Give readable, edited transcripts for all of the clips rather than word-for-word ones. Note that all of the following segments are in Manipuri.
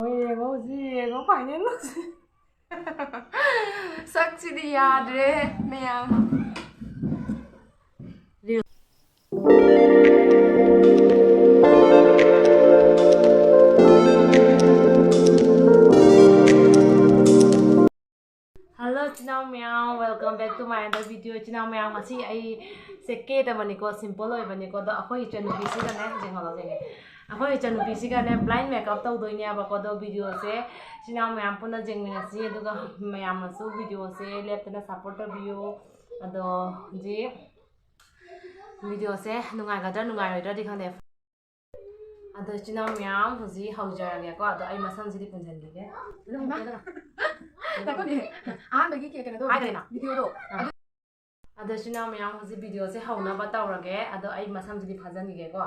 Oye, có phải nên lúc Saksidiya dre meyam. Hello chinaw meow, welcome back to my other video. Chinaw meow ngasi ai seke da mani ko simple oi bani ko da akhoi chanu bisi ka ne jeng holo jeng. Akhoi chanu bisi ka ne blind makeup tau doi nya ba ko do video se chinaw meow puna jeng ni ngasi du ga meow masu video se lep na support video ado ji video se nungai ga da nungai roi da di khang de. Ado chinaw meow huji haujar ga ko ado ai masam ji di punjan gi ge. Lu mo da. Takoni. Ah, bagi kaya kana do. Ai na. Video do. Ado chinaw meow huji video se hauna ba tawrage ado ai masam ji di phajan gi ge ko.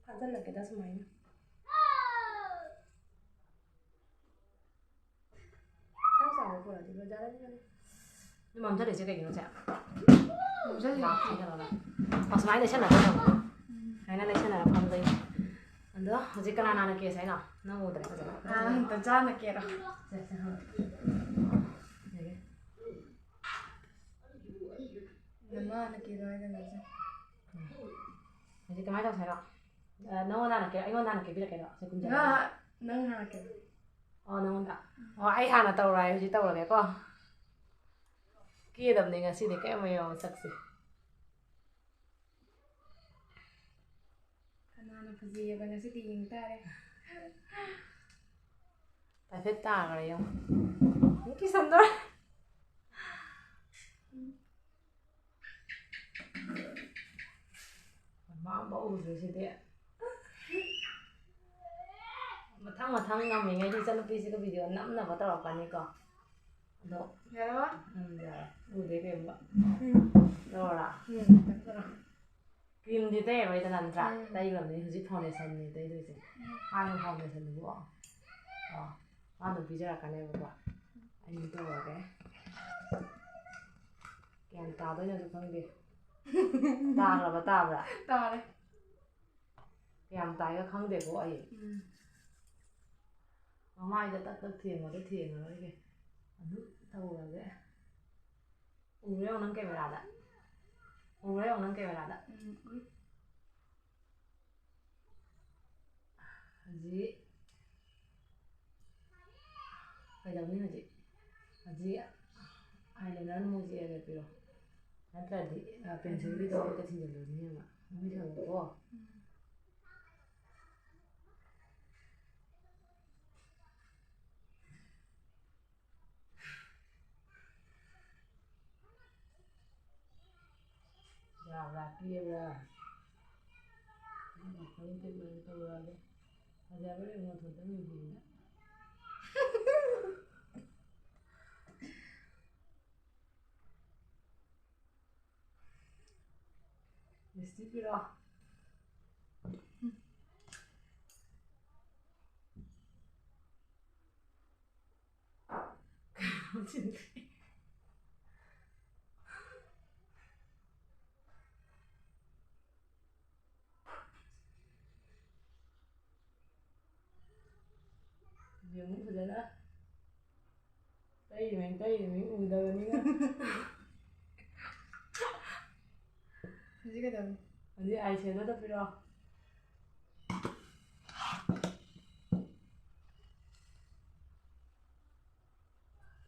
Phajan la ke da sumai na. Tang sa ko la di ba jara ni. Ni mam sa de se ke gi no cha. Mo sa ji. Ba chi ka la. Pas mai de chen na ko. Ai na de chen na pham dai. Ando huji kana na ke sai na. Na mo dai ka ja. Ah, ta cha na kero. Se se ha. Nama na kero ai na sa. Huji ka mai ta sai na. No na ke ai na ke bi ke da se kun ja. Na nang ha kero. Nangda. Ai hana tawrai huji tawrage ko. Ki dam ni ngasi de ke mayo saksi. Kana na phaji ba na si ti ying ta re. Ta phết ta rồi không? Cái sân đó. Mà bố rồi gì đấy. Mà thằng năm mình ngay đi chân phi cái video nắm là có tao cái này có. Đó. Ya ba? Rồi. Đấy cái mà. Rồi là. Cream đi đây rồi ta làm ra. Đây là mình chỉ foundation này đây thôi chứ. Hai foundation đúng không? Ăn được pizza cái này vào. Anh nhìn tôi vào cái. Kèm tao tới giờ không đi. Ta là bà ta rồi. Ta re. Kèm tay cái không để của ấy. Mà mai giờ tắt thiền rồi kìa. Nước thâu rồi vậy. Uống đấy ông nâng kèm vào đã. Gì? Phải giống như là gì? Gì ạ? Ai là nó mua gì ở đây rồi? Nó là gì? Pencil đi đâu cái gì lớn như mà. Không biết rồi có. Là kia là không biết mình tôi là đấy. Giờ cái này một thứ tới mình gì nữa. Lipstick đi rồi. Giờ muốn phải nữa. Đây thì mình ùn đời đi nữa. Gì cái đó? Gì ai chơi nó tập đi rồi.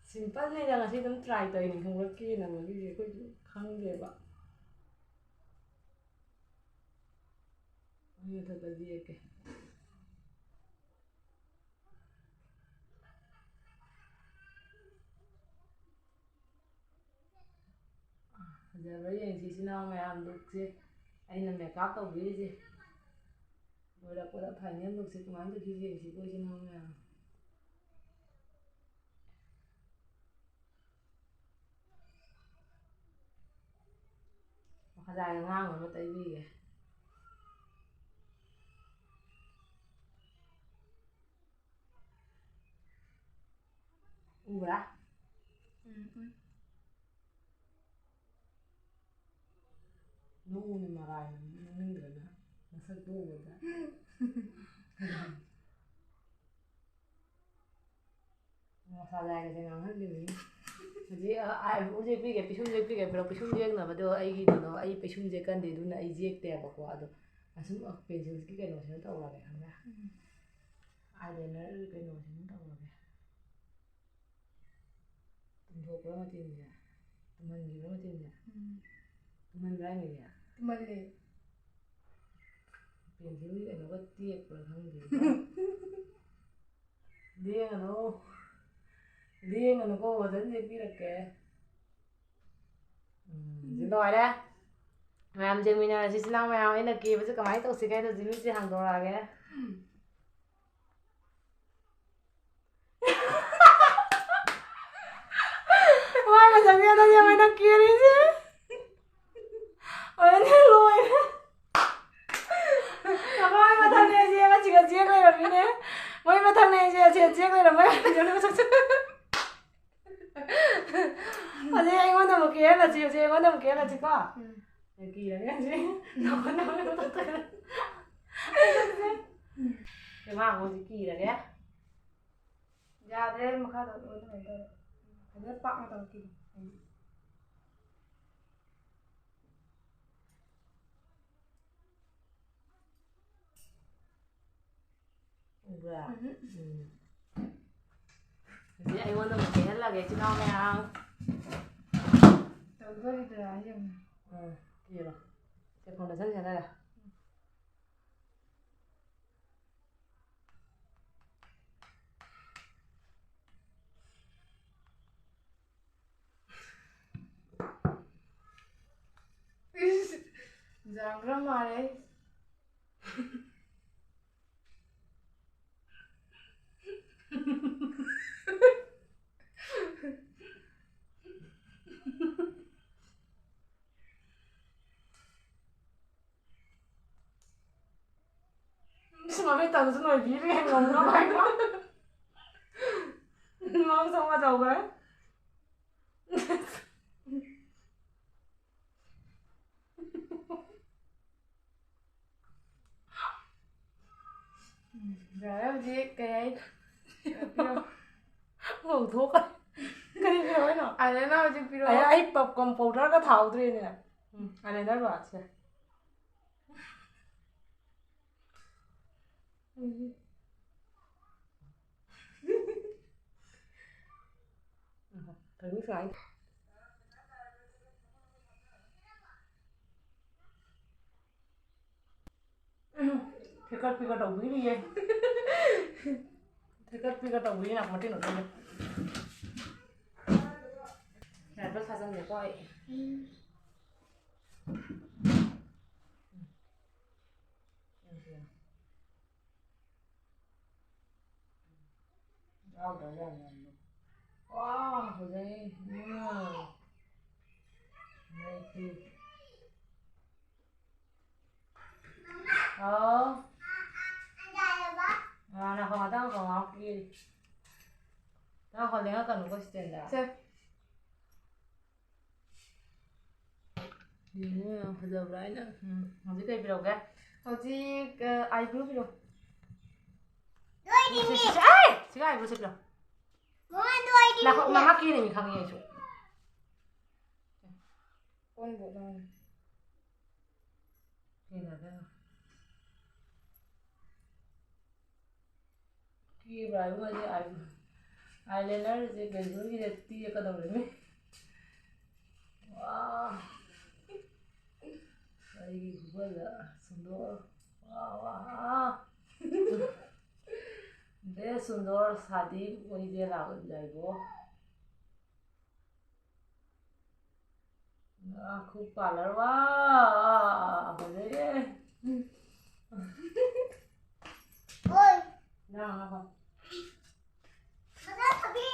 Simple này là chỉ tấm try tới mình không có kia là cái gì có không gì vậy. Như thật là gì kìa. Giờ bây giờ chị xin nào mày làm được gì? Anh là mẹ cáp tàu với gì? Rồi đã có đã phải nhân được sự công từ khi gì chị cô xin nào mày làm. Mà dài ngang rồi nó tới gì kìa. Ra. Nó mà lại nó được nữa. Nó sẽ tu rồi đó. Masa dài cái nào hết điều gì ai cũng dễ bị cái pisum dễ bị cái pero pisum dễ na ba do ai gi no ai pisum dễ kan de du na ai dễ te ba ko ado asum pencil ki cái no sen tau la ga na eyeliner cái no sen tau la ga tum tho ko ma tin ja tum man gi ma tin ja tum man rai ni ja Mình đi. pencil cái no ba tiek pa thang de riêng là nó cô và dẫn gì biết được kìa dính đòi đấy mà em chơi mình là chỉ nào mà em là kia với cái máy tôi xí cái tôi dính hàng đồ là kìa mai mà chẳng nghe tao nhà mày đăng kia đi chứ ôi nó lùi mai mà thằng này gì mà chỉ cần chiếc lên là như thế mấy mà thằng này chỉ chiếc lên là mấy cho nó chắc 아니 이거는 뭐 기회가 지 이거는 뭐 기회가 지고 여기 이래야지 너는 또 또 cái mà ngồi gì kỳ là đấy Ra thế mà khá là đối với mình thôi. Phải rất bọng tao kì. vừa thì anh muốn một cái là cái chứ đâu nghe Tao rất đi ra nhưng gì mà cái phòng là sẵn sàng đây à Giang ra mà đấy. mà biết tầng xuống nồi bí với anh ngồng nó bay quá mong xong qua đầu đấy Rồi em gì cái ngủ thuốc ấy cái gì nói nó ai đấy nào chứ video ai bập cầm phụ ra cái thảo tươi này ai này nó rồi chứ thử nước xoài thế con phi con đầu quý đi em thế con phi con đầu quý nào mà trên nổi lên này rất xa dân để coi đâu đó là wow hồi đây đây thì là không ada không học gì tao còn lấy cần có tiền đã xem gì nữa giờ đấy nữa học cái video cái gì ai blue video 지가 알고 싶어. 나 학기는 이 강의해 줘. con bộ nào Khi bài của gì eyeliner gì cái gì để tia cái đầu đấy. Wow. Đây cũng là sundur. Wow. दे सुंदर शादी वही दे लागल जाइबो खूब पार्लर वाह हो रे ओए ना ना बता अभी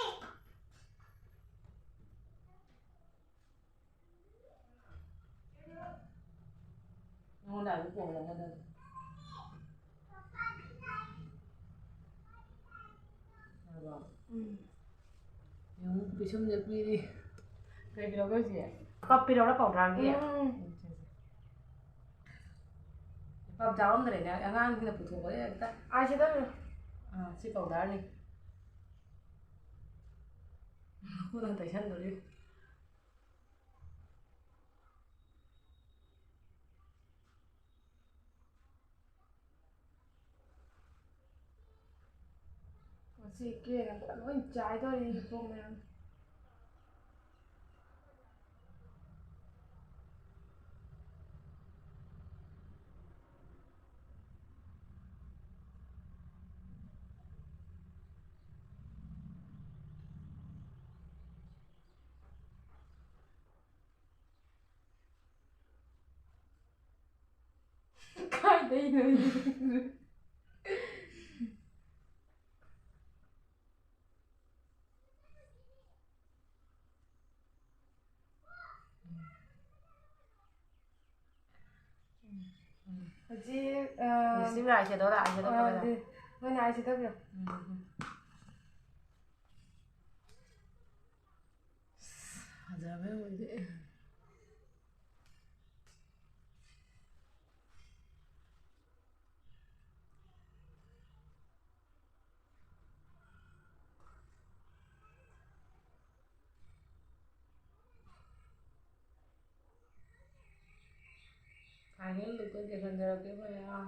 nó đã cái cổ là nó đây yung pisum de piri kai bilo cái gì copy đâu đó bảo rằng gì ꯄꯥꯞ ꯆꯥꯎꯔꯝꯗ꯭ꯔꯦꯅꯦ ꯑꯉꯥꯡꯁꯤꯡꯅ ꯄꯨꯊꯣꯛꯄꯗ ꯍꯦꯛꯇ ꯑꯥꯏꯁꯤꯗꯕꯤꯔꯣ ꯁꯤ ꯄꯥꯎꯗꯔꯅꯤ ꯈꯨꯗꯪ ꯇꯩꯁꯟꯗꯣꯔꯤ ꯉꯁꯤ ꯀꯦꯔꯒ ꯂꯣꯏ ꯆꯥꯏꯗꯧꯔꯤ ꯄꯣꯛ ꯃꯌꯥꯝ ꯀꯥꯏꯗꯩꯅꯣ ꯍꯧꯖꯤꯛ ꯂꯤꯞꯁꯇꯤꯛ ꯑꯥꯏꯁꯦꯗꯣꯔ ꯑꯥꯏꯁꯦꯗꯣ ꯀꯂꯔ ꯅꯣꯏꯅ ꯑꯥꯏꯁꯤꯗꯕꯤꯔꯣ ꯐꯖꯕ ꯑꯣꯏꯗꯦ फाइनल लुक को देखन जरा के भैया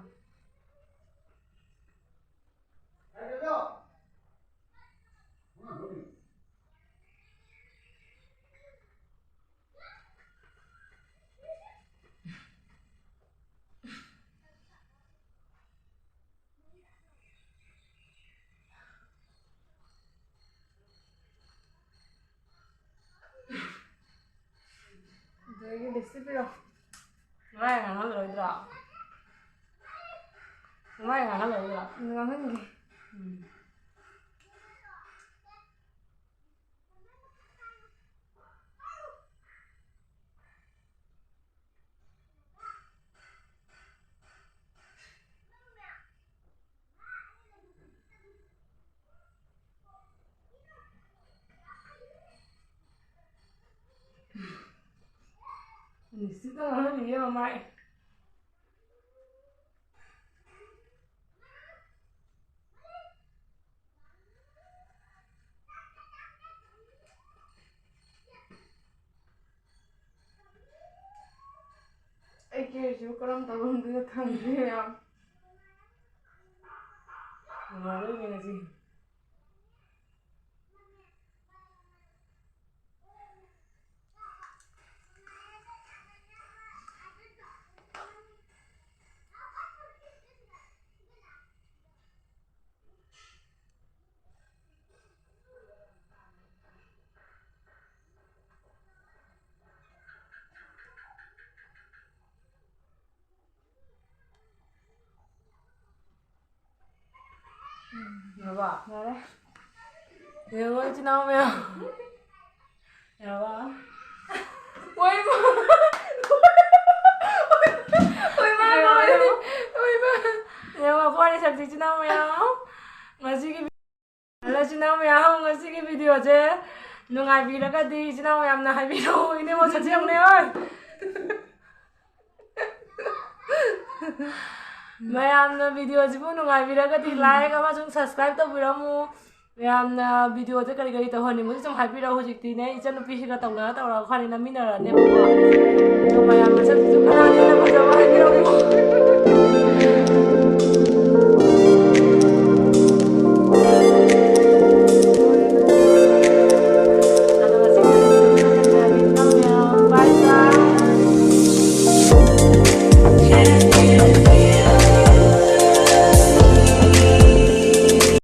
ꯑꯗꯒꯤ ꯂꯤꯞꯁꯇꯤꯛ ꯄꯤꯔꯣ ꯅꯨꯡꯉꯥꯏ ꯉꯥꯡꯍꯜꯂꯣꯏꯗ꯭ꯔꯣ ꯅꯨꯡꯉꯥꯏ ꯉꯥꯡꯍꯜꯂꯣꯏꯗ꯭ꯔꯣ ꯉꯥꯡꯍꯟꯒꯦ lipstick to ngahaliye mamai ꯑꯩ ꯀꯦꯔꯤꯁꯤꯕꯨ ꯀꯔꯝ ꯇꯧꯔꯝꯗꯣꯏꯅꯣ ꯈꯪꯗ꯭ꯔꯦ ꯌꯥꯝ nungguin ngasi Apa? ꯌꯥꯔꯦ Ya gua cinau ya. Ya apa? oi ma oi ma oi ma Ya apa kau ni sakti cinau ya? Ngasih ke Ala cinau ya, ngasih ke video je. Nungai bila ka di cinau ya, na hai video ini mau sakti yang ni oi. ꯃꯌꯥꯝꯅ ꯚꯤꯗꯤꯑꯣꯁꯤꯕꯨ ꯅꯨꯡꯉꯥꯏꯕꯤꯔꯒꯗꯤ ꯂꯥꯏꯛ ꯑꯃꯁꯨꯡ ꯁꯕꯁꯀ꯭ꯔꯥꯏꯕ ꯇꯧꯕꯤꯔꯝꯃꯨ ꯃꯌꯥꯝꯅ ꯚꯤꯗꯤꯑꯣꯁꯦ ꯀꯔꯤ ꯀꯔꯤ ꯇꯧꯍꯟꯅꯤꯡꯕꯁꯨ ꯁꯨꯝ ꯍꯥꯏꯕꯤꯔꯛꯑꯣ ꯍꯧꯖꯤꯛꯇꯤꯅꯦ ꯏꯆꯟꯅꯨꯄꯤꯁꯤꯒ ꯇꯧꯔꯒ ꯈ꯭ꯋꯥꯏꯗꯤ ꯅꯝꯃꯤꯟꯅꯔꯅꯦꯕꯀꯣ ꯑꯗꯣ ꯃꯌꯥꯝ ꯃꯁꯛꯁꯤꯁꯨ ꯀꯅꯥꯅ ꯍꯦꯟꯅ ꯐꯖꯕ ꯍꯥꯏꯕꯤꯔꯝꯃꯨ